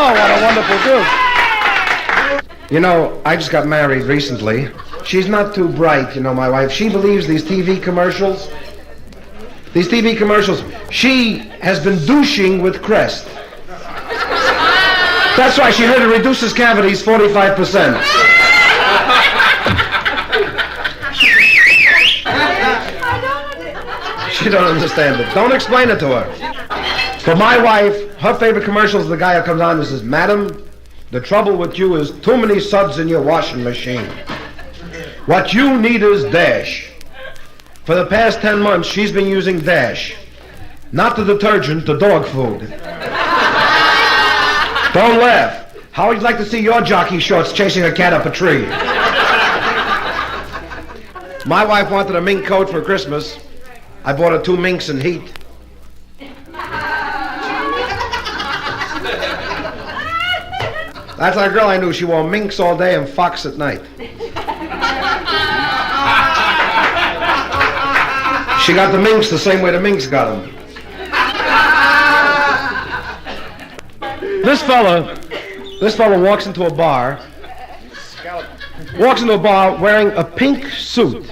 Oh, what a wonderful gift. You know, I just got married recently. She's not too bright, you know, my wife. She believes these TV commercials. These TV commercials. She has been douching with Crest. That's why she heard it reduces cavities 45%. She don't understand it. Don't explain it to her. For my wife, her favorite commercial is the guy who comes on and says, "Madam, the trouble with you is too many suds in your washing machine. What you need is Dash." For the past 10 months, she's been using Dash. Not the detergent, the dog food. Don't laugh. How would you like to see your jockey shorts chasing a cat up a tree? My wife wanted a mink coat for Christmas. I bought her 2 minks in heat. That's our girl I knew. She wore minks all day and fox at night. She got the minks the same way the minks got them. This fella walks into a bar wearing a pink suit.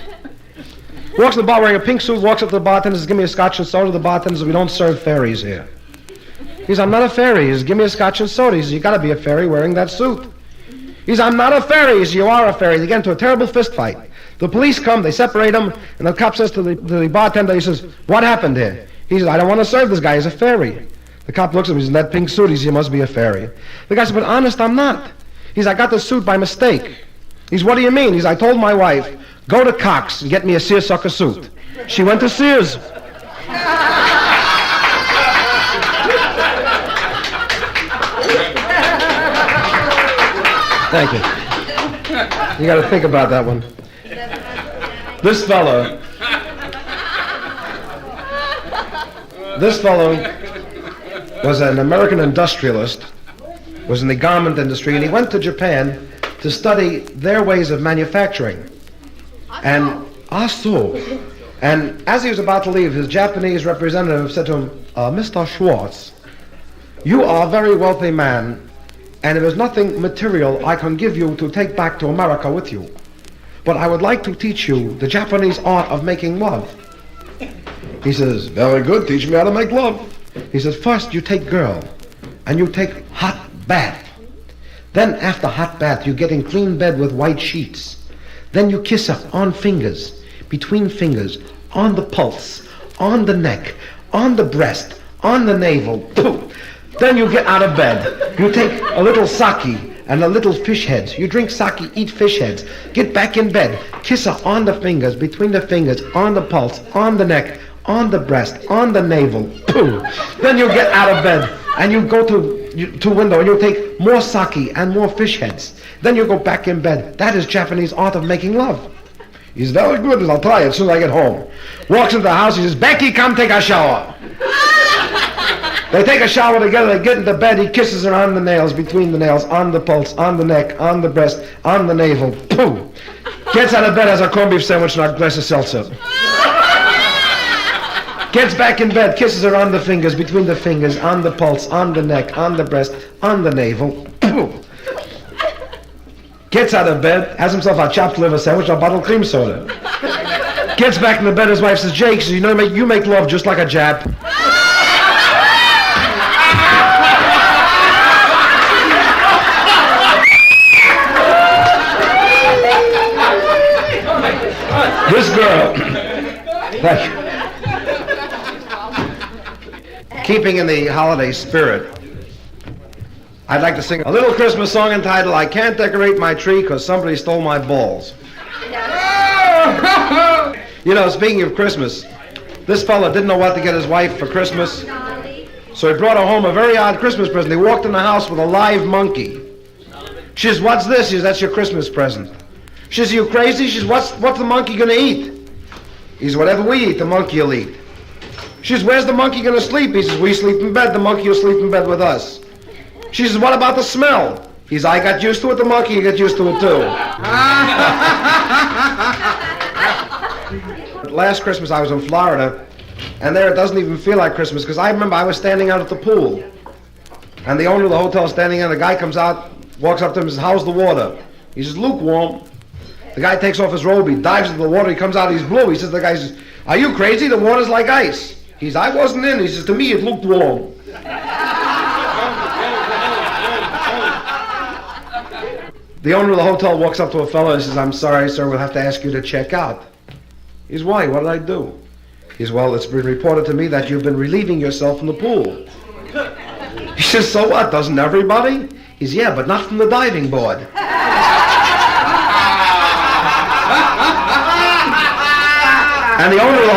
Walks in the bar wearing a pink suit, walks up to the bartender, says, "Give me a scotch and soda." The bartender says, "We don't serve fairies here." He says, "I'm not a fairy." He says, "Give me a scotch and soda." He says, "You gotta be a fairy wearing that suit." He says, "I'm not a fairy." He says, "You are a fairy." They get into a terrible fist fight. The police come, they separate them, and the cop says to the bartender, he says, "What happened here?" He says, "I don't want to serve this guy, he's a fairy." The cop looks at him, he's in that pink suit, he says, "You must be a fairy." The guy says, "But honest, I'm not." He says, "I got this suit by mistake." He says, "What do you mean?" He says, "I told my wife, go to Cox and get me a seersucker suit." She went to Sears. Thank you. You got to think about that one. This fellow was an American industrialist, was in the garment industry, and he went to Japan to study their ways of manufacturing. And as he was about to leave, his Japanese representative said to him, "Mr. Schwartz, you are a very wealthy man, and there is nothing material I can give you to take back to America with you. But I would like to teach you the Japanese art of making love." He says, "Very good, teach me how to make love." He says, "First you take girl, and you take hot bath. Then after hot bath, you get in clean bed with white sheets. Then you kiss her on fingers, between fingers, on the pulse, on the neck, on the breast, on the navel. Pooh. Then you get out of bed. You take a little sake and a little fish heads. You drink sake, eat fish heads. Get back in bed. Kiss her on the fingers, between the fingers, on the pulse, on the neck, on the breast, on the navel. Pooh. Then you get out of bed and you go to window and you take more sake and more fish heads. Then you go back in bed. That is Japanese art of making love." He's very good, I'll try it as soon as I get home. Walks into the house, he says, "Becky, come take a shower." They take a shower together, they get into bed, he kisses her on the nails, between the nails, on the pulse, on the neck, on the breast, on the navel. Pooh! Gets out of bed, has a corned beef sandwich and a glass of seltzer. Gets back in bed, kisses her on the fingers, between the fingers, on the pulse, on the neck, on the breast, on the navel. Pooh! Gets out of bed, has himself a chopped liver sandwich, a bottle of cream soda. Gets back in the bed, his wife says, "Jake, you know, you make love just like a Jap." This girl, thank you. Keeping in the holiday spirit, I'd like to sing a little Christmas song entitled, "I Can't Decorate My Tree Because Somebody Stole My Balls." You know, speaking of Christmas, this fella didn't know what to get his wife for Christmas, so he brought her home a very odd Christmas present. He walked in the house with a live monkey. She says, "What's this?" He says, "That's your Christmas present." She says, "Are you crazy?" She says, What's the monkey going to eat?" He says, "Whatever we eat, the monkey will eat." She says, "Where's the monkey going to sleep?" He says, "We sleep in bed, the monkey will sleep in bed with us." She says, "What about the smell?" He says, "I got used to it, the monkey got used to it too." Last Christmas I was in Florida, and there it doesn't even feel like Christmas, because I remember I was standing out at the pool. And the owner of the hotel is standing there, and the guy comes out, walks up to him and says, how's the water? He says, lukewarm. The guy takes off his robe, he dives into the water, he comes out, he's blue. He says, the guy says, are you crazy? The water's like ice. He says, I wasn't in. He says, to me it looked warm. The owner of the hotel walks up to a fellow and says, I'm sorry, sir, we'll have to ask you to check out. He says, why? What did I do? He says, well, it's been reported to me that you've been relieving yourself in the pool. He says, so what? Doesn't everybody? He says, yeah, but not from the diving board. And the owner of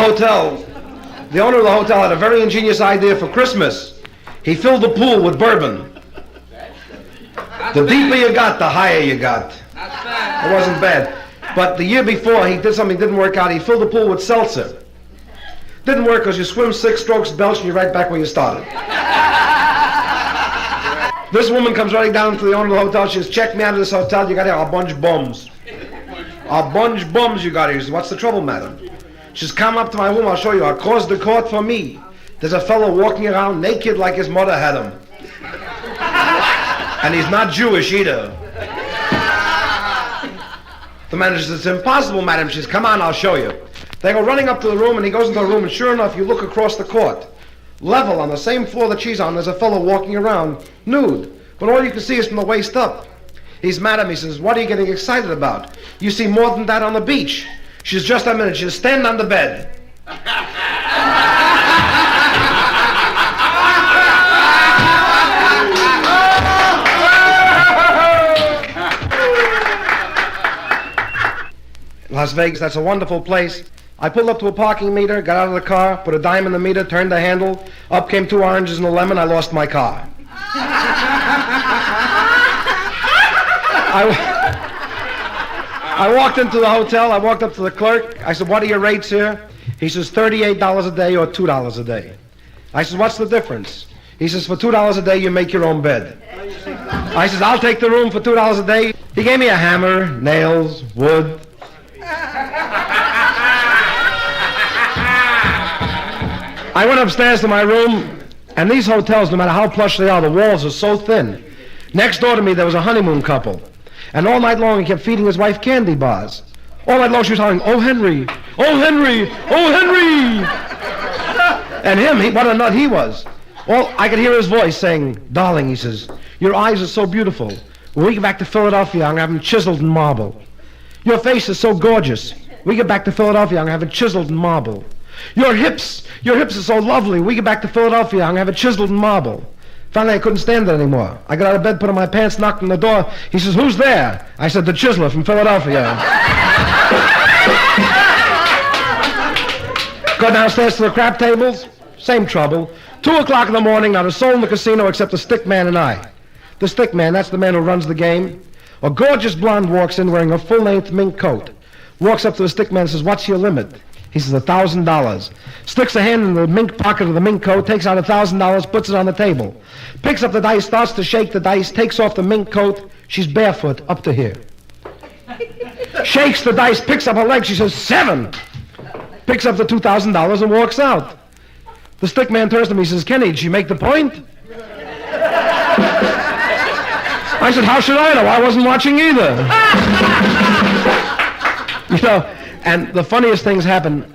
the hotel had a very ingenious idea for Christmas. He filled the pool with bourbon. The deeper you got, the higher you got. It wasn't bad. But the year before, he did something that didn't work out. He filled the pool with seltzer. Didn't work because you swim 6 strokes, belch, and you're right back where you started. This woman comes running down to the owner of the hotel. She says, check me out of this hotel. You got here a bunch of bums. A bunch of bums you got here. He says, what's the trouble, madam? She says, come up to my room. I'll show you. Across the court for me, there's a fellow walking around naked like his mother had him. And he's not Jewish either. The manager says, it's impossible, madam. She says, come on, I'll show you. They go running up to the room, and he goes into the room, and sure enough, you look across the court. Level on the same floor that she's on, there's a fellow walking around, nude. But all you can see is from the waist up. He's madam, he says, what are you getting excited about? You see more than that on the beach. She says, just a minute. She says, stand on the bed. Las Vegas, that's a wonderful place. I pulled up to a parking meter, got out of the car, put a dime in the meter, turned the handle, up came 2 oranges and a lemon, I lost my car. I walked into the hotel, I walked up to the clerk, I said, what are your rates here? He says, $38 a day or $2 a day. I said, what's the difference? He says, for $2 a day you make your own bed. I says, I'll take the room for $2 a day. He gave me a hammer, nails, wood. I went upstairs to my room, and these hotels, no matter how plush they are, the walls are so thin. Next door to me, there was a honeymoon couple. And all night long, he kept feeding his wife candy bars. All night long, she was hollering, oh, Henry, oh, Henry, oh, Henry. And him, what a nut he was. Well, I could hear his voice saying, darling, he says, your eyes are so beautiful. When we get back to Philadelphia, I'm going to have them chiseled in marble. Your face is so gorgeous. We get back to Philadelphia, I'm going to have it chiseled in marble. Your hips are so lovely. We get back to Philadelphia, I'm going to have it chiseled in marble. Finally, I couldn't stand it anymore. I got out of bed, put on my pants, knocked on the door. He says, who's there? I said, the chiseler from Philadelphia. Go downstairs to the crap tables, same trouble. 2 o'clock in the morning, not a soul in the casino except the stick man and I. The stick man, that's the man who runs the game. A gorgeous blonde walks in wearing a full-length mink coat. Walks up to the stick man and says, what's your limit? He says, $1,000. Sticks a hand in the mink pocket of the mink coat, takes out $1,000, puts it on the table. Picks up the dice, starts to shake the dice, takes off the mink coat. She's barefoot up to here. Shakes the dice, picks up her leg. She says, 7. Picks up the $2,000 and walks out. The stick man turns to me and says, Kenny, did she make the point? I said, how should I know? I wasn't watching either. You know, and the funniest things happen.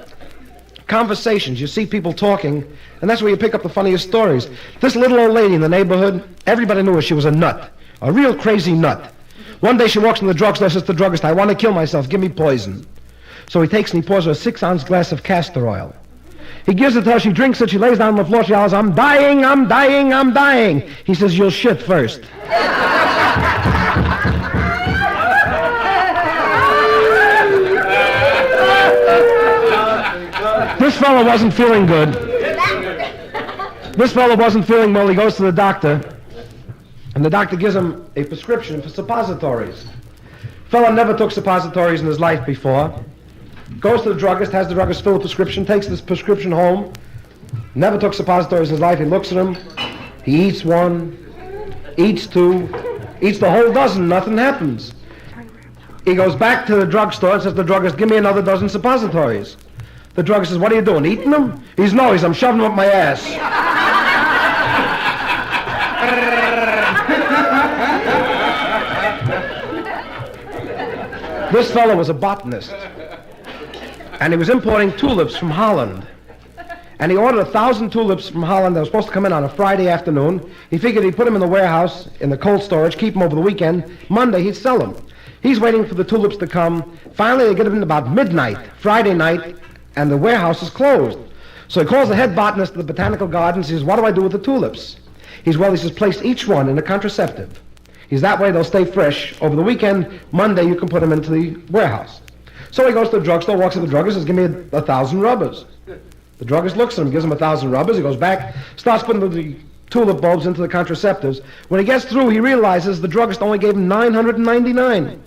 Conversations, you see people talking, and that's where you pick up the funniest stories. This little old lady in the neighborhood, everybody knew her. She was a nut, a real crazy nut. One day she walks in the drugstore, says to the druggist, I want to kill myself, give me poison. So he takes and he pours her a 6-ounce glass of castor oil. He gives it to her, she drinks it, she lays down on the floor, she yells, I'm dying, I'm dying, I'm dying. He says, you'll shit first. This fellow wasn't feeling good. This fellow wasn't feeling well. He goes to the doctor, and the doctor gives him a prescription for suppositories. Fellow never took suppositories in his life before. Goes to the druggist, has the druggist fill a prescription, takes this prescription home. Never took suppositories in his life. He looks at them. He eats 1, eats 2, eats the whole dozen. Nothing happens. He goes back to the drugstore and says to the druggist, give me another dozen suppositories. The druggist says, what are you doing, eating them? He says, no, I'm shoving them up my ass. This fellow was a botanist, and he was importing tulips from Holland. And he ordered 1,000 tulips from Holland that were supposed to come in on a Friday afternoon. He figured he'd put them in the warehouse, in the cold storage, keep them over the weekend. Monday, he'd sell them. He's waiting for the tulips to come. Finally, they get them in about midnight, Friday night, and the warehouse is closed. So he calls the head botanist of the botanical gardens. He says, what do I do with the tulips? He says, place each one in a contraceptive. That way they'll stay fresh. Over the weekend, Monday, you can put them into the warehouse. So he goes to the drugstore, walks to the druggist, says, give me 1,000 rubbers. The druggist looks at him, gives him 1,000 rubbers. He goes back, starts putting the tulip bulbs into the contraceptives. When he gets through, he realizes the druggist only gave him 999.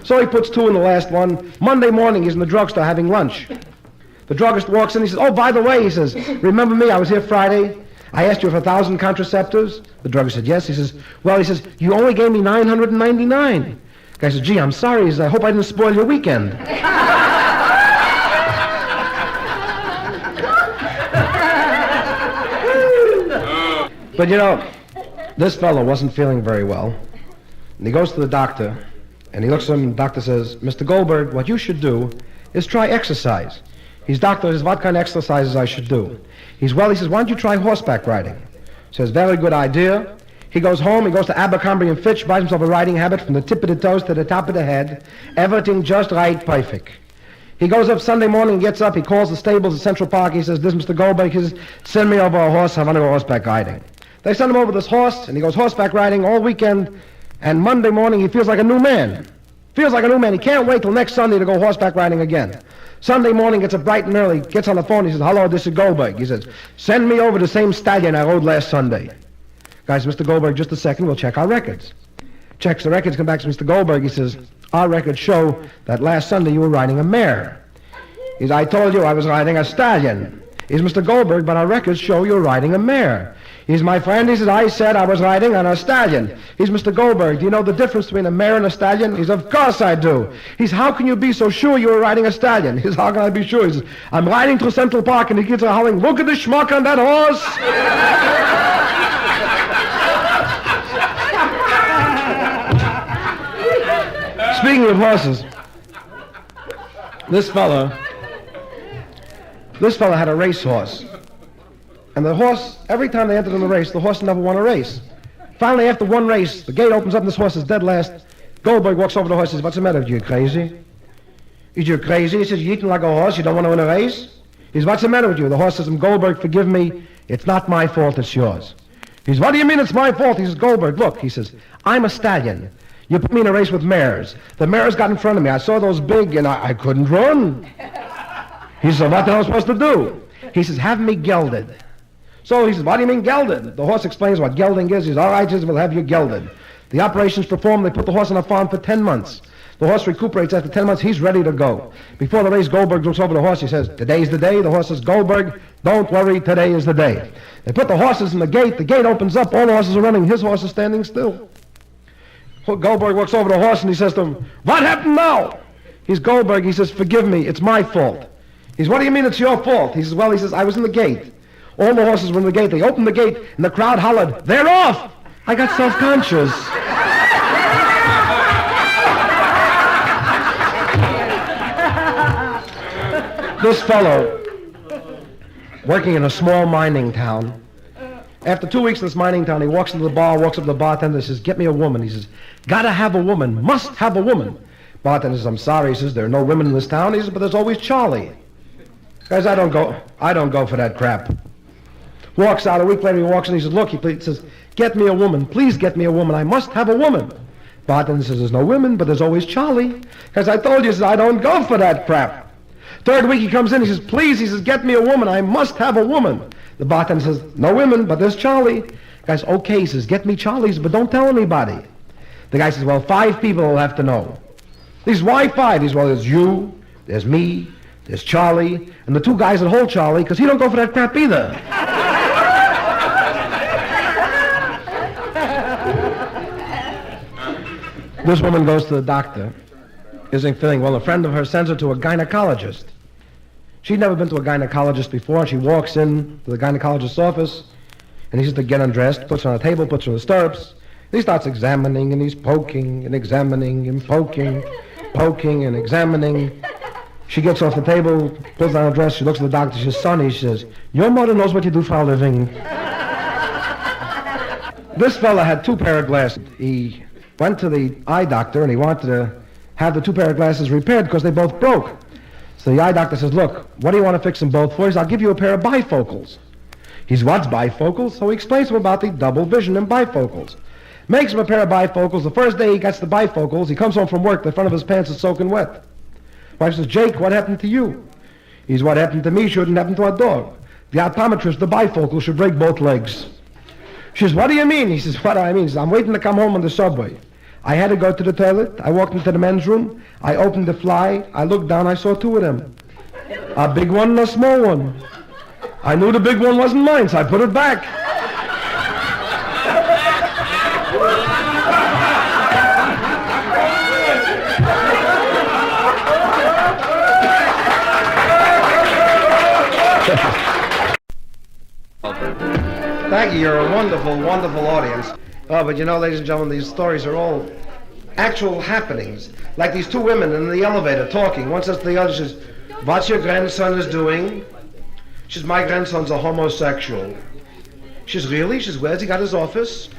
So he puts 2 in the last one. Monday morning, he's in the drugstore having lunch. The druggist walks in, he says, oh, by the way, he says, remember me, I was here Friday. I asked you for 1,000 contraceptives. The druggist said, yes. He says, well, he says, you only gave me 999. The guy says, gee, I'm sorry. He says, I hope I didn't spoil your weekend. But you know, this fellow wasn't feeling very well. And he goes to the doctor, and he looks at him, and the doctor says, Mr. Goldberg, what you should do is try exercise. Doctor says, what kind of exercises I should do? He says, why don't you try horseback riding? Says, very good idea. He goes home, he goes to Abercrombie & Fitch, buys himself a riding habit from the tip of the toes to the top of the head. Everything just right, perfect. He goes up Sunday morning, gets up, he calls the stables at Central Park, he says, this is Mr. Goldberg, he says, send me over a horse, I want to go horseback riding. They send him over this horse, and he goes horseback riding all weekend, and Monday morning he feels like a new man. Feels like a new man. He can't wait till next Sunday to go horseback riding again. Sunday morning, gets up bright and early, gets on the phone, he says, hello, this is Goldberg. He says, send me over the same stallion I rode last Sunday. Guys, Mr. Goldberg, just a second, we'll check our records. Checks the records, come back to Mr. Goldberg, he says, our records show that last Sunday you were riding a mare. He says, I told you I was riding a stallion. He says, Mr. Goldberg, but our records show you're riding a mare. He's my friend. He says, I said I was riding on a stallion. He's Mr. Goldberg. Do you know the difference between a mare and a stallion? He says, of course I do. He says, how can you be so sure you were riding a stallion? He says, how can I be sure? He says, I'm riding through Central Park, and the kids are howling, look at the schmuck on that horse. Speaking of horses, this fella had a racehorse. And the horse, every time they entered in the race, the horse never won a race. Finally, after one race, the gate opens up and this horse is dead last. Goldberg walks over to the horse and says, what's the matter with you, crazy? He says, you're crazy? He says, you're eating like a horse, you don't want to win a race? He says, what's the matter with you? The horse says, Goldberg, forgive me, it's not my fault, it's yours. He says, what do you mean it's my fault? He says, Goldberg, look, he says, I'm a stallion. You put me in a race with mares. The mares got in front of me. I saw those big, and I couldn't run. He said, what the hell am I supposed to do? He says, have me gelded. So he says, what do you mean gelded? The horse explains what gelding is. He says, all right, he says, we'll have you gelded. The operation's performed. They put the horse on a farm for 10 months. The horse recuperates after 10 months. He's ready to go. Before the race, Goldberg looks over the horse. He says, today's the day. The horse says, Goldberg, don't worry, today is the day. They put the horses in the gate. The gate opens up. All the horses are running. His horse is standing still. Goldberg walks over to the horse and he says to him, what happened now? He's Goldberg. He says, forgive me, it's my fault. He says, what do you mean it's your fault? He says, well, I was in the gate. All the horses were in the gate. They opened the gate, and the crowd hollered, they're off! I got self-conscious. This fellow, working in a small mining town, after 2 weeks in this mining town, he walks into the bar, walks up to the bartender, says, get me a woman. He says, gotta have a woman, must have a woman. Bartender says, I'm sorry. He says, there are no women in this town. He says, but there's always Charlie. Guys, I don't go for that crap. Walks out, a week later he walks in, he says, look, he says, get me a woman, please get me a woman, I must have a woman. Bartender says, there's no women, but there's always Charlie. Because I told you, says, I don't go for that crap. Third week he comes in, he says, please, he says, get me a woman, I must have a woman. The bartender says, no women, but there's Charlie. Guy's, okay, he says, get me Charlie's, but don't tell anybody. The guy says, well, 5 people will have to know. He says, why 5? He says, well, there's you, there's me, there's Charlie, and the 2 guys that hold Charlie, because he don't go for that crap either. This woman goes to the doctor, isn't feeling well. A friend of hers sends her to a gynecologist. She'd never been to a gynecologist before, and she walks in to the gynecologist's office, and he says to get undressed, puts her on a table, puts her in the stirrups. He starts examining, and he's poking, and examining, and poking. poking and examining. She gets off the table, pulls down her dress, she looks at the doctor, she says, "Sonny," she says, "your mother knows what you do for a living." This fella had 2 pair of glasses. He went to the eye doctor and he wanted to have the 2 pair of glasses repaired because they both broke. So the eye doctor says, "Look, what do you want to fix them both for?" He says, "I'll give you a pair of bifocals." He says, "What's bifocals?" So he explains to him about the double vision and bifocals. Makes him a pair of bifocals. The first day he gets the bifocals, he comes home from work, the front of his pants is soaking wet. Wife says, "Jake, what happened to you?" He says, "What happened to me shouldn't happen to a dog. The optometrist, the bifocal, should break both legs." She says, "What do you mean?" He says, "What do I mean?" He says, "I'm waiting to come home on the subway. I had to go to the toilet. I walked into the men's room. I opened the fly. I looked down. I saw 2 of them. A big one and a small one. I knew the big one wasn't mine, so I put it back." Thank you. You're a wonderful, wonderful audience. Oh, but you know, ladies and gentlemen, these stories are all actual happenings. Like these 2 women in the elevator talking. One says to the other, she says, "What's your grandson is doing?" She says, "My grandson's a homosexual." She says, "Really?" She says, "Where's he got his office?"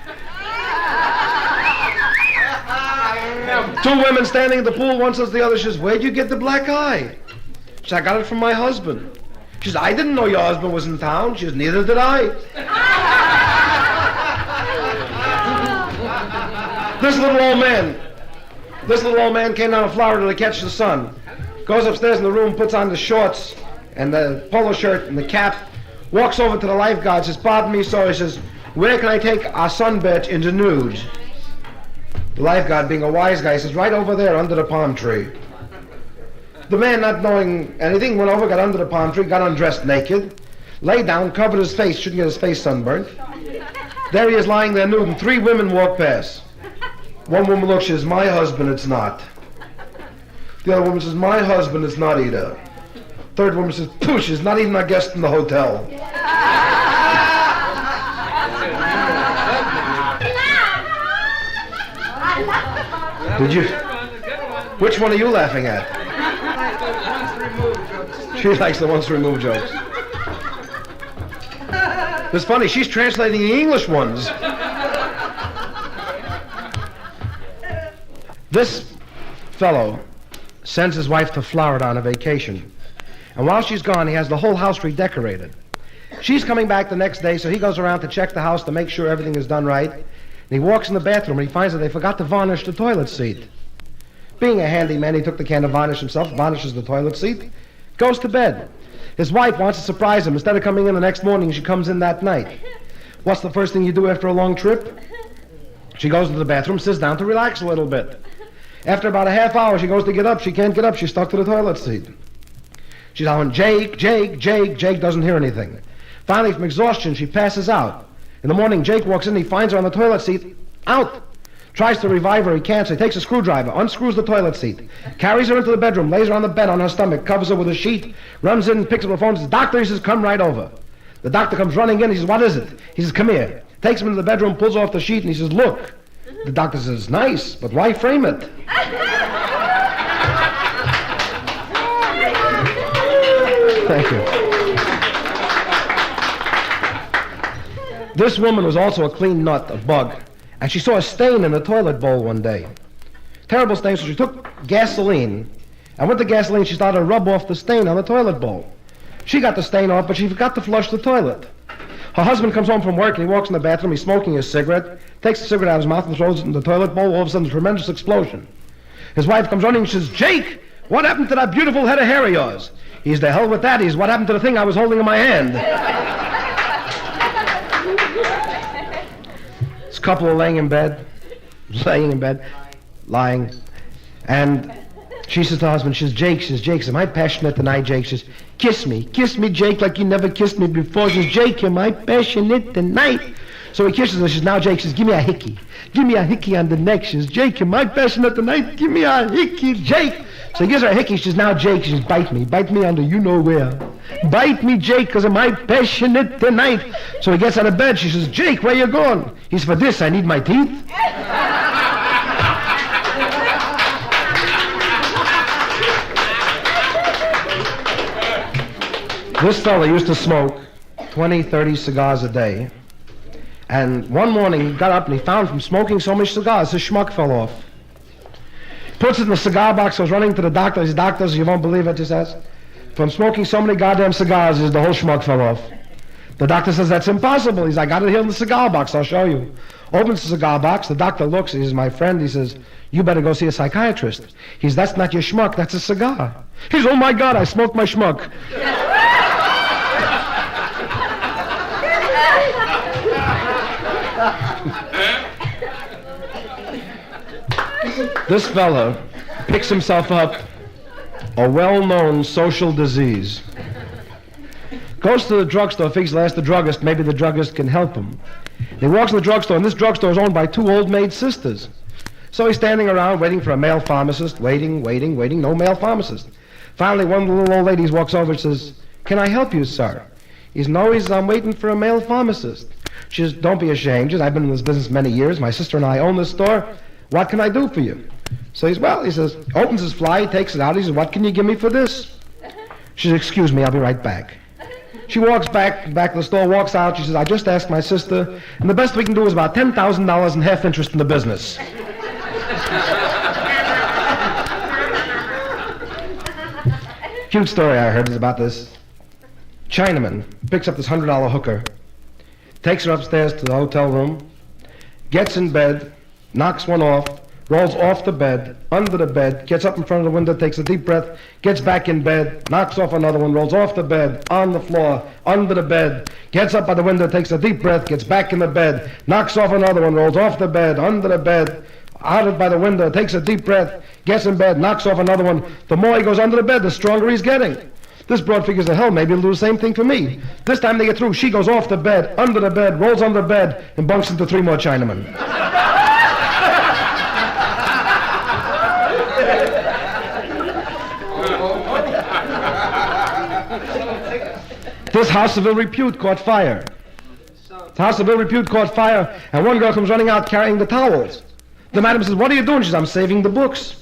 2 women standing at the pool. One says to the other, she says, "Where'd you get the black eye?" She says, "I got it from my husband." She says, "I didn't know your husband was in town." She says, "Neither did I." This little old man came down to Florida to catch the sun. Goes upstairs in the room, puts on the shorts and the polo shirt and the cap, walks over to the lifeguard, says, "Pardon me, sir." He says, "Where can I take our sunbed in the nude?" The lifeguard, being a wise guy, says, "Right over there under the palm tree." The man, not knowing anything, went over, got under the palm tree, got undressed naked, lay down, covered his face, shouldn't get his face sunburnt. There he is lying there nude, and 3 women walk past. One woman looks, she says, "My husband, it's not." The other woman says, "My husband, it's not either." Third woman says, "Pooh, she's not even a guest in the hotel." Did you? Which one are you laughing at? She likes the ones to remove jokes. It's funny, she's translating the English ones. This fellow sends his wife to Florida on a vacation. And while she's gone, he has the whole house redecorated. She's coming back the next day, so he goes around to check the house to make sure everything is done right. And he walks in the bathroom and he finds that they forgot to varnish the toilet seat. Being a handyman, he took the can to varnish himself, varnishes the toilet seat, goes to bed. His wife wants to surprise him. Instead of coming in the next morning, she comes in that night. What's the first thing you do after a long trip? She goes into the bathroom, sits down to relax a little bit. After about a half hour, she goes to get up. She can't get up. She's stuck to the toilet seat. She's on Jake, Jake, Jake. Jake doesn't hear anything. Finally, from exhaustion, she passes out. In the morning, Jake walks in. He finds her on the toilet seat, out. Tries to revive her. He can't. So he takes a screwdriver, unscrews the toilet seat, carries her into the bedroom, lays her on the bed on her stomach, covers her with a sheet, runs in, picks up the phone, and says, "Doctor," he says, "come right over." The doctor comes running in. He says, "What is it?" He says, "Come here." Takes him into the bedroom, pulls off the sheet, and he says, "Look." The doctor says, "Nice, but why frame it?" Thank you. This woman was also a clean nut, a bug, and she saw a stain in the toilet bowl one day. Terrible stain, so she took gasoline, and with the gasoline she started to rub off the stain on the toilet bowl. She got the stain off, but she forgot to flush the toilet. Her husband comes home from work and he walks in the bathroom, he's smoking his cigarette, takes the cigarette out of his mouth and throws it in the toilet bowl. All of a sudden, a tremendous explosion. His wife comes running and says, "Jake, what happened to that beautiful head of hair of yours?" He's, "The hell with that." He's, "What happened to the thing I was holding in my hand?" This couple are laying in bed, lying, and she says to her husband, she says, "Jake, am I passionate tonight, Jake?" She says, kiss me, Jake, like you never kissed me before." She says, "Jake, am I passionate tonight?" So he kisses her. She says, "Now, Jake," she says, "give me a hickey on the neck." She says, "Jake, am I passionate tonight? Give me a hickey, Jake." So he gives her a hickey. She says, "Now, Jake," she says, bite me under you know where. Bite me, Jake, because am I passionate tonight?" So he gets out of bed. She says, "Jake, where you going?" He says, "For this, I need my teeth." This fella used to smoke 20, 30 cigars a day. And one morning he got up and he found from smoking so many cigars, his schmuck fell off. Puts it in the cigar box, goes running to the doctor. He says, "Doctor, you won't believe it," he says. "From smoking so many goddamn cigars, the whole schmuck fell off." The doctor says, "That's impossible." He's like, "I got it here in the cigar box, I'll show you." Opens the cigar box, the doctor looks, he says, "My friend," he says, "you better go see a psychiatrist." He says, "That's not your schmuck, that's a cigar." He says, "Oh my God, I smoked my schmuck." This fella picks himself up a well-known social disease. Goes to the drugstore, figures he'll ask the druggist, maybe the druggist can help him. He walks in the drugstore, and this drugstore is owned by two old maid sisters. So he's standing around waiting for a male pharmacist, waiting, no male pharmacist. Finally, one of the little old ladies walks over and says, "Can I help you, sir?" He says, "No," he says, "I'm waiting for a male pharmacist." She says, "Don't be ashamed. She says, I've been in this business many years. My sister and I own this store. What can I do for you?" So he says, opens his fly, he takes it out. He says, "What can you give me for this?" She says, "Excuse me, I'll be right back." She walks back to the store, walks out. She says, "I just asked my sister, and the best we can do is about $10,000 in half interest in the business." Cute story I heard is about this Chinaman. Picks up this $100 hooker, takes her upstairs to the hotel room, gets in bed, knocks one off, rolls off the bed, under the bed, gets up in front of the window, takes a deep breath, gets back in bed, knocks off another one, rolls off the bed, on the floor, under the bed, gets up by the window, takes a deep breath, gets back in the bed, knocks off another one, rolls off the bed, under the bed, out by the window, takes a deep breath, gets in bed, knocks off another one. The more he goes under the bed, the stronger he's getting. This broad figures the hell, maybe he'll do the same thing for me. This time they get through, she goes off the bed, under the bed, rolls under the bed, and bunks into 3 more Chinamen. This house of ill repute caught fire. The house of ill repute caught fire, and one girl comes running out carrying the towels. The madam says, "What are you doing?" She says, "I'm saving the books."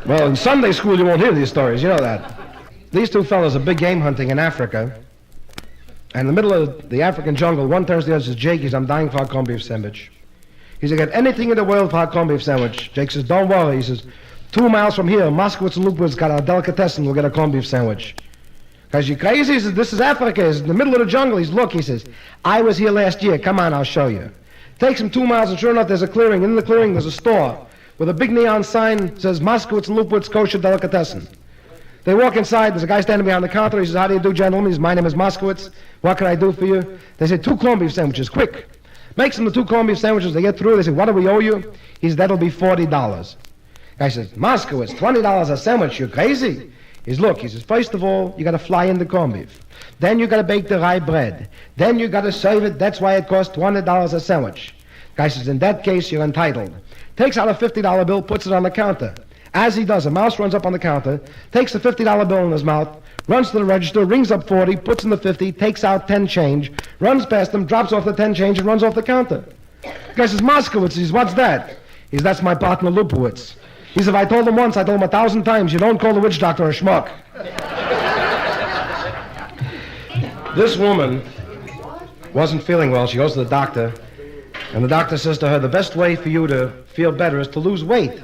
Well, in Sunday school you won't hear these stories, you know that. These two fellas are big game hunting in Africa. And in the middle of the African jungle, one turns to the other and says, "Jake," he says, "I'm dying for a corned beef sandwich." He said, "Get anything in the world for a corned beef sandwich." Jake says, "Don't worry." He says, 2 miles from here, Moskowitz and Lupowitz got a delicatessen, we'll get a corned beef sandwich. Guys, you crazy? He says, "This is Africa. It's in the middle of the jungle." He says, "Look," he says, "I was here last year. Come on, I'll show you." Takes him 2 miles, and sure enough, there's a clearing. In the clearing, there's a store with a big neon sign that says Moskowitz and Lupowitz kosher delicatessen. They walk inside. There's a guy standing behind the counter. He says, "How do you do, gentlemen?" He says, "My name is Moskowitz. What can I do for you?" They say, 2 corned beef sandwiches, quick. Makes them the 2 corned beef sandwiches. They get through. They say, "What do we owe you?" He says, "That'll be $40. Guy says, "Moskowitz, $20 a sandwich, you crazy?" He says, "Look," he says, "first of all, you got to fly in the corned beef. Then you got to bake the rye bread. Then you got to serve it. That's why it costs $200 a sandwich." Guy says, "In that case, you're entitled." Takes out a $50 bill, puts it on the counter. As he does, a mouse runs up on the counter, takes the $50 bill in his mouth, runs to the register, rings up 40, puts in the 50, takes out 10 change, runs past him, drops off the 10 change, and runs off the counter. Guy says, "Moskowitz," he says, "What's that?" He says, "That's my partner, Lupowitz." He says, "If I told him once, I told him 1,000 times, you don't call the witch doctor a schmuck." This woman wasn't feeling well. She goes to the doctor, and the doctor says to her, "The best way for you to feel better is to lose weight."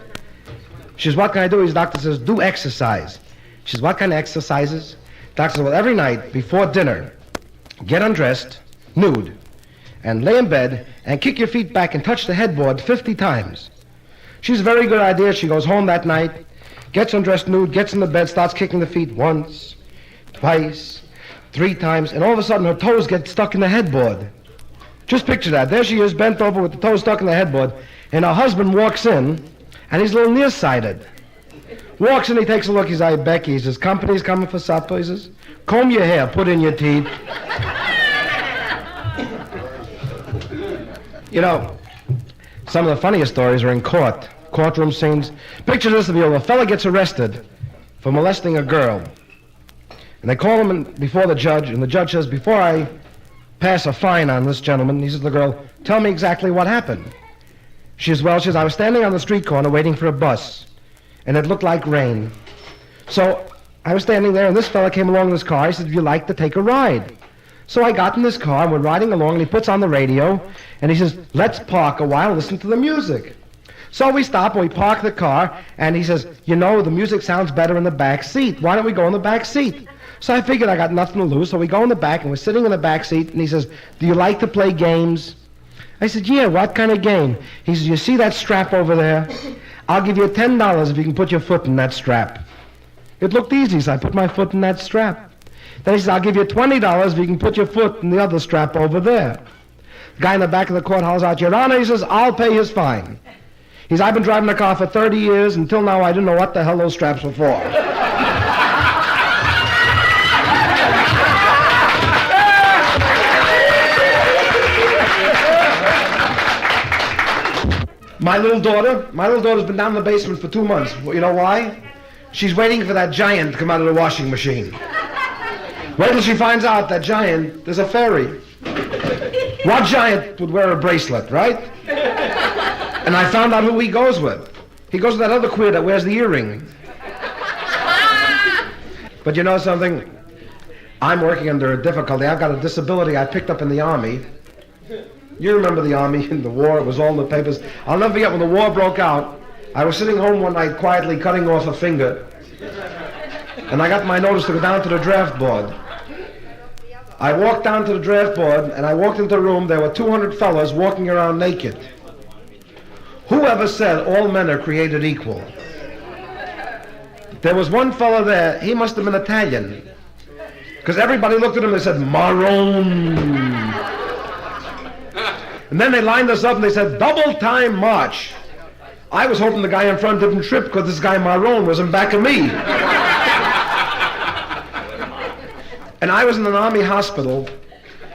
She says, "What can I do?" His doctor says, "Do exercise." She says, "What kind of exercises?" Doctor says, "Well, every night before dinner, get undressed, nude, and lay in bed and kick your feet back and touch the headboard 50 times. She's a very good idea. She goes home that night, gets undressed nude, gets in the bed, starts kicking the feet once, twice, 3 times, and all of a sudden her toes get stuck in the headboard. Just picture that. There she is, bent over with the toes stuck in the headboard, and her husband walks in, and he's a little nearsighted. Walks in, he takes a look, he says, "Hey, Becky," he says, "company's coming for supper," he says, "comb your hair, put in your teeth." You know, some of the funniest stories are in courtroom scenes. Picture this, if you, a fella gets arrested for molesting a girl. And they call him in before the judge, and the judge says, "Before I pass a fine on this gentleman," he says to the girl, "Tell me exactly what happened." She says, "Well," she says, "I was standing on the street corner waiting for a bus, and it looked like rain. So I was standing there, and this fella came along in his car. He said, "Would you like to take a ride?" So I got in this car, and we're riding along, and he puts on the radio, and he says, "Let's park a while and listen to the music." So we stop, and we park the car, and he says, "You know, the music sounds better in the back seat. Why don't we go in the back seat?" So I figured I got nothing to lose, so we go in the back, and we're sitting in the back seat, and he says, "Do you like to play games?" I said, "Yeah, what kind of game?" He says, "You see that strap over there? I'll give you $10 if you can put your foot in that strap." It looked easy, so I put my foot in that strap. Then he says, "I'll give you $20 if you can put your foot in the other strap over there." The guy in the back of the court howls out, "Your Honor," he says, "I'll pay his fine." He says, "I've been driving the car for 30 years. Until now, I didn't know what the hell those straps were for." My little daughter's been down in the basement for 2 months. Well, you know why? She's waiting for that giant to come out of the washing machine. Wait till she finds out that giant is a fairy. What giant would wear a bracelet, right? And I found out who he goes with. He goes with that other queer that wears the earring. But you know something? I'm working under a difficulty. I've got a disability I picked up in the Army. You remember the Army and the war. It was all in the papers. I'll never forget when the war broke out. I was sitting home one night quietly cutting off a finger. And I got my notice to go down to the draft board. I walked down to the draft board, and I walked into the room. There were 200 fellas walking around naked. Whoever said all men are created equal? There was one fella there. He must have been Italian. Because everybody looked at him and said, "Maroon." And then they lined us up and they said, "Double time march." I was hoping the guy in front didn't trip because this guy Marone was in back of me. And I was in an Army hospital,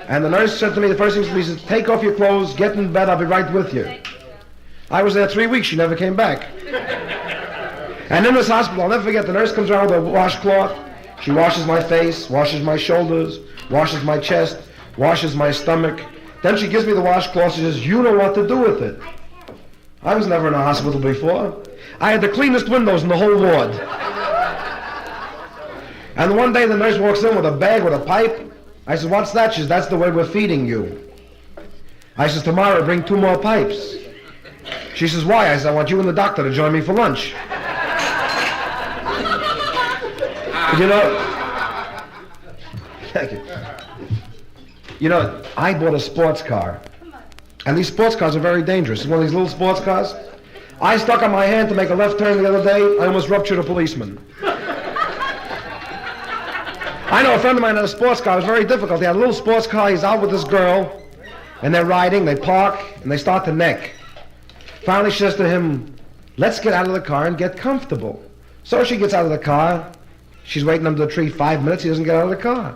and the nurse said to me, the first thing she said, "Take off your clothes, get in bed, I'll be right with you." I was there 3 weeks, she never came back. And in this hospital, I'll never forget, the nurse comes around with a washcloth. She washes my face, washes my shoulders, washes my chest, washes my stomach. Then she gives me the washcloth. She says, "You know what to do with it." I was never in a hospital before. I had the cleanest windows in the whole ward. And one day the nurse walks in with a bag with a pipe. I said, "What's that?" She says, "That's the way we're feeding you." I says, "Tomorrow bring 2 more pipes." She says, "Why?" I said, "I want you and the doctor to join me for lunch." But you know, thank you. You know, I bought a sports car. And these sports cars are very dangerous. It's one of these little sports cars. I stuck on my hand to make a left turn the other day. I almost ruptured a policeman. I know a friend of mine had a sports car. It was very difficult. He had a little sports car. He's out with this girl. And they're riding. They park. And they start to neck. Finally, she says to him, "Let's get out of the car and get comfortable." So she gets out of the car. She's waiting under the tree 5 minutes. He doesn't get out of the car.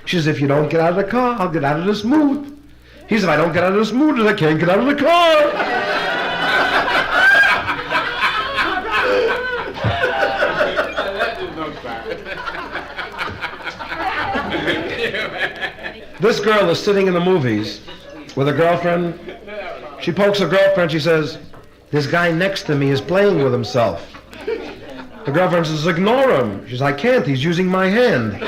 She says, "If you don't get out of the car, I'll get out of this mood." He says, "If I don't get out of this mood, I can't get out of the car." This girl is sitting in the movies with a girlfriend. She pokes her girlfriend. She says, "This guy next to me is playing with himself." The girlfriend says, "Ignore him." She says, "I can't. He's using my hand."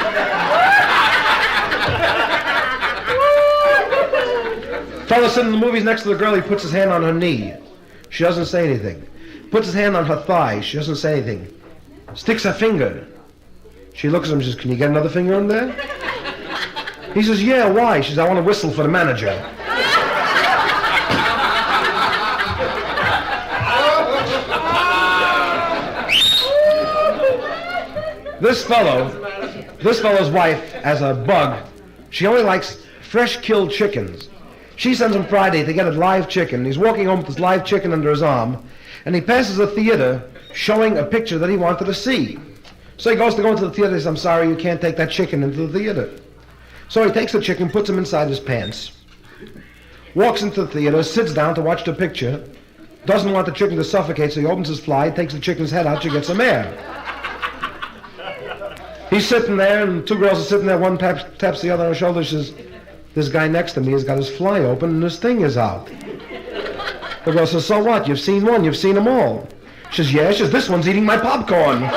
Fellow sitting in the movies next to the girl, he puts his hand on her knee. She doesn't say anything. Puts his hand on her thigh. She doesn't say anything. Sticks her finger. She looks at him and says, "Can you get another finger in there?" He says, "Yeah, why?" She says, "I want to whistle for the manager." This fellow's wife has a bug. She only likes fresh killed chickens. She sends him Friday to get a live chicken. He's walking home with this live chicken under his arm, and he passes a theater showing a picture that he wanted to see. So he goes to go into the theater and says, "I'm sorry, you can't take that chicken into the theater." So he takes the chicken, puts him inside his pants, walks into the theater, sits down to watch the picture, doesn't want the chicken to suffocate, so he opens his fly, takes the chicken's head out to get some air. He's sitting there, and 2 girls are sitting there, one taps the other on the shoulder. She says, "This guy next to me has got his fly open and his thing is out." The girl says, "So what? You've seen one, you've seen them all." She says, "Yeah." She says, "This one's eating my popcorn."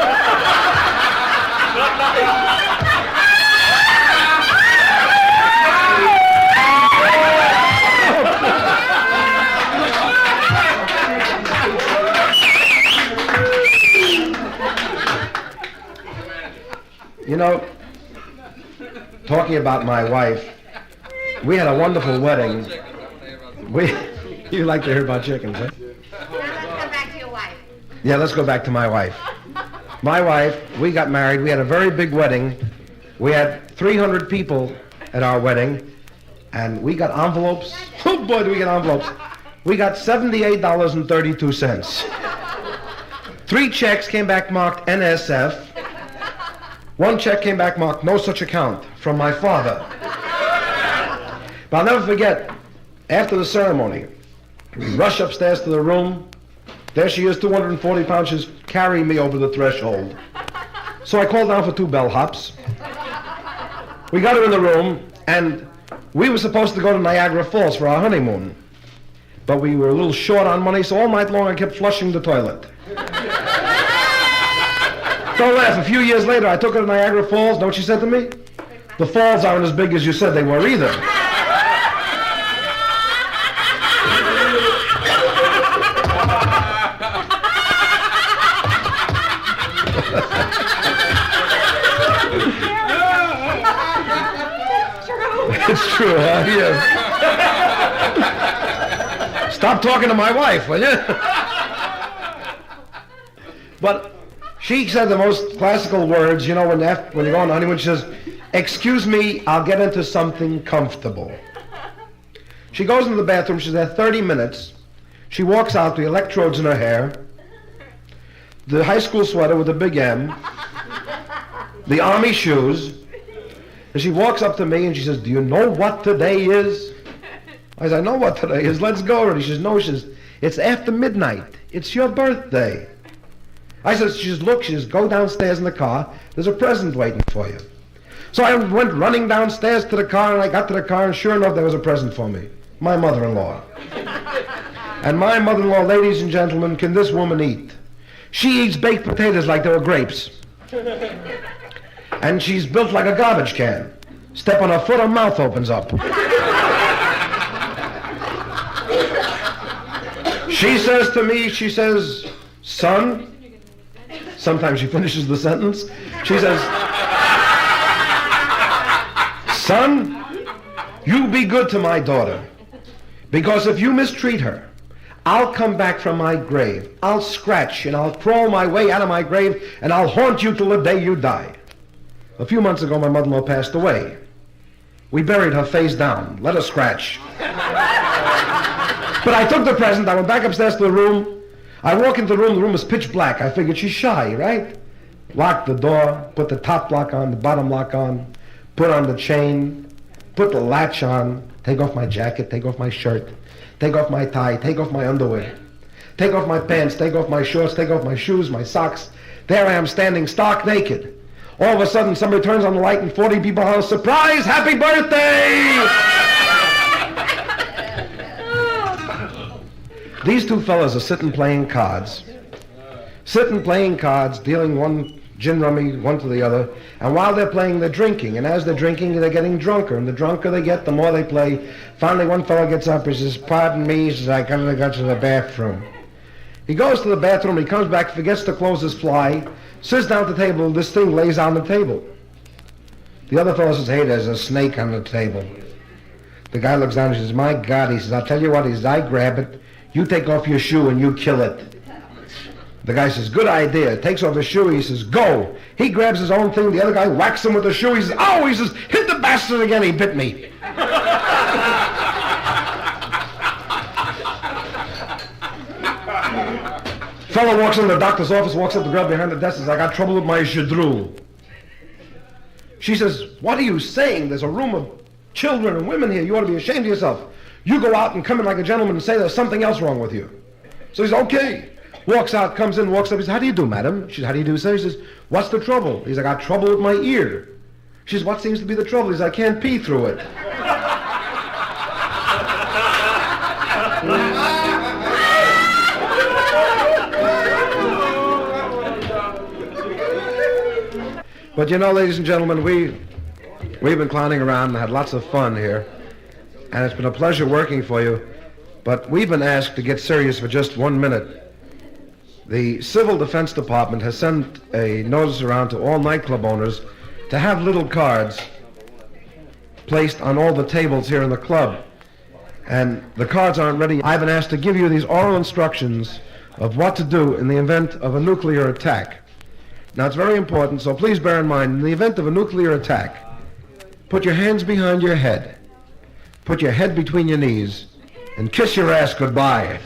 You know, talking about my wife, we had a wonderful wedding. You like to hear about chickens, huh? Now let's go back to your wife. Yeah, let's go back to my wife. My wife, we got married. We had a very big wedding. We had 300 people at our wedding, and we got envelopes. Oh boy, do we get envelopes. We got $78.32. 3 checks came back marked NSF. 1 check came back marked no such account from my father. But I'll never forget, after the ceremony, we rush upstairs to the room. There she is, 240 pounds. She's carrying me over the threshold. So I called down for 2 bellhops. We got her in the room, and we were supposed to go to Niagara Falls for our honeymoon. But we were a little short on money, so all night long I kept flushing the toilet. Don't laugh. A few years later, I took her to Niagara Falls. Know what she said to me? The falls aren't as big as you said they were either. It's true, huh? Yes. Stop talking to my wife, will you? But she said the most classical words, you know, when you go on honeymoon, she says, "Excuse me, I'll get into something comfortable." She goes into the bathroom, she's there 30 minutes. She walks out, the electrodes in her hair, the high school sweater with a big M, the army shoes, and she walks up to me and she says, "Do you know what today is?" I said, "I know what today is. Let's go already." She says, "No," she says, "it's after midnight. It's your birthday." I said, she says, "Look," she says, "go downstairs in the car. There's a present waiting for you." So I went running downstairs to the car, and I got to the car, and sure enough, there was a present for me. My mother-in-law. And my mother-in-law, ladies and gentlemen, can this woman eat? She eats baked potatoes like they were grapes. And she's built like a garbage can. Step on her foot, her mouth opens up. She says to me, she says, "Son," sometimes she finishes the sentence, she says, "Son, you be good to my daughter, because if you mistreat her, I'll come back from my grave. I'll scratch and I'll crawl my way out of my grave, and I'll haunt you till the day you die." A few months ago, my mother-in-law passed away. We buried her face down. Let her scratch. But I took the present. I went back upstairs to the room. I walk into the room is pitch black. I figured she's shy, right? Locked the door, put the top lock on, the bottom lock on, put on the chain, put the latch on, take off my jacket, take off my shirt, take off my tie, take off my underwear, take off my pants, take off my shorts, take off my shoes, my socks. There I am standing stark naked. All of a sudden, somebody turns on the light and 40 people holler, "Surprise! Happy birthday!" These 2 fellas are sitting playing cards. Dealing one gin rummy, one to the other. And while they're playing, they're drinking. And as they're drinking, they're getting drunker. And the drunker they get, the more they play. Finally, one fellow gets up, he says, "Pardon me," he says, "I gotta go to the bathroom." He goes to the bathroom, he comes back, forgets to close his fly, sits down at the table, this thing lays on the table. The other fellow says, "Hey, there's a snake on the table." The guy looks down and says, "My God," he says, "I'll tell you what," he says, "I grab it, you take off your shoe and you kill it." The guy says, "Good idea." Takes off his shoe, he says, "Go." He grabs his own thing, the other guy whacks him with the shoe, he says, "Oh," he says, "hit the bastard again, he bit me." Fellow walks in the doctor's office, walks up to grab behind the desk, says, "I got trouble with my shadrul." She says, "What are you saying? There's a room of children and women here. You ought to be ashamed of yourself. You go out and come in like a gentleman and say there's something else wrong with you." So he says, "Okay." Walks out, comes in, walks up, he says, "How do you do, madam?" She says, "How do you do, sir?" He says, "What's the trouble?" He says, "I got trouble with my ear." She says, "What seems to be the trouble?" He says, "I can't pee through it." But you know, ladies and gentlemen, we've been clowning around and had lots of fun here. And it's been a pleasure working for you. But we've been asked to get serious for just 1 minute. The Civil Defense Department has sent a notice around to all nightclub owners to have little cards placed on all the tables here in the club. And the cards aren't ready. I've been asked to give you these oral instructions of what to do in the event of a nuclear attack. Now, it's very important, so please bear in mind, in the event of a nuclear attack, put your hands behind your head, put your head between your knees, and kiss your ass goodbye.